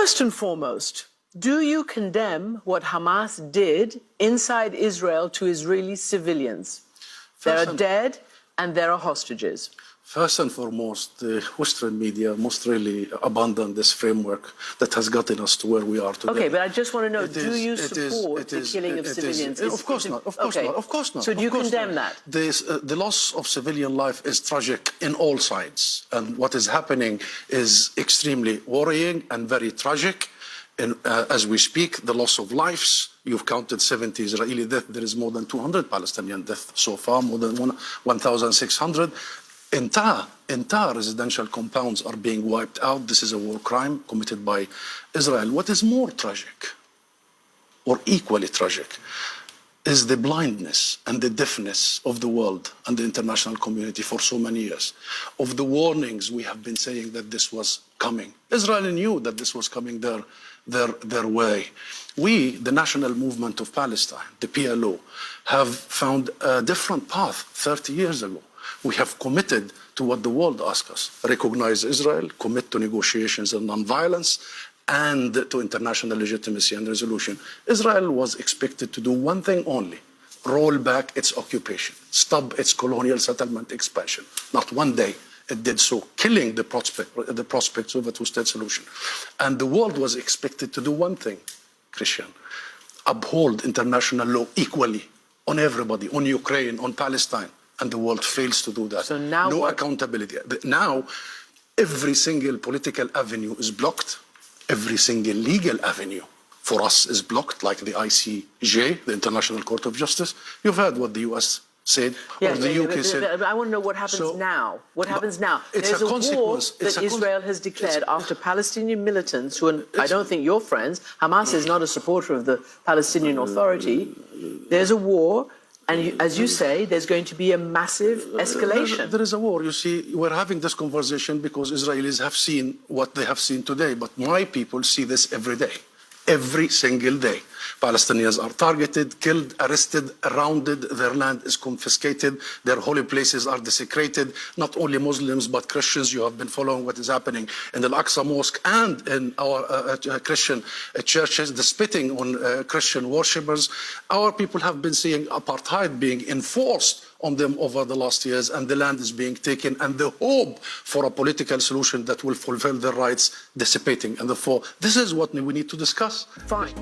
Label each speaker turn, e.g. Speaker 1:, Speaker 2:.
Speaker 1: First and foremost, do you condemn what Hamas did inside Israel to Israeli civilians? There are dead and there are hostages.
Speaker 2: First and foremost, the Western media must really abandon this framework that has gotten us to where we are today.
Speaker 1: Okay, but I just want to know, do you support the killing of civilians?
Speaker 2: Of course not, of course not, of course not.
Speaker 1: So do you condemn that?
Speaker 2: The loss of civilian life is tragic in all sides. And what is happening is extremely worrying and very tragic. And as we speak, the loss of lives, you've counted 70 Israeli deaths. There is more than 200 Palestinian deaths so far, more than 1,600. Entire residential compounds are being wiped out. This is a war crime committed by Israel. What is more tragic, or equally tragic, is the blindness and the deafness of the world and the international community for so many years, of the warnings we have been saying that this was coming. Israel knew that this was coming their way. We, the National Movement of Palestine, the PLO, have found a different path 30 years ago. We have committed to what the world asks us: recognize Israel, commit to negotiations and non-violence, and to international legitimacy and resolution. Israel was expected to do one thing only: roll back its occupation, stop its colonial settlement expansion. Not one day it did so, killing the prospects of a two-state solution. And the world was expected to do one thing, Christian: uphold international law equally on everybody, on Ukraine, on Palestine. And the world fails to do that.
Speaker 1: So now
Speaker 2: no accountability. Now, every single political avenue is blocked. Every single legal avenue for us is blocked, like the ICJ, the International Court of Justice. You've heard what the US said, or the UK said.
Speaker 1: I want to know what happens now. What happens now?
Speaker 2: It's
Speaker 1: There's a war that Israel has declared after Palestinian militants, who I don't think you're friends. Hamas is not a supporter of the Palestinian Authority. There's a war. And as you say, there's going to be a massive escalation.
Speaker 2: There is a war. You see, we're having this conversation because Israelis have seen what they have seen today. But my people see this every day, every single day. Palestinians are targeted, killed, arrested, surrounded. Their land is confiscated. Their holy places are desecrated. Not only Muslims, but Christians. You have been following what is happening in the Al-Aqsa Mosque and in our Christian churches, the spitting on Christian worshippers. Our people have been seeing apartheid being enforced on them over the last years, and the land is being taken, and the hope for a political solution that will fulfill their rights dissipating. And therefore, this is what we need to discuss.
Speaker 1: Fine.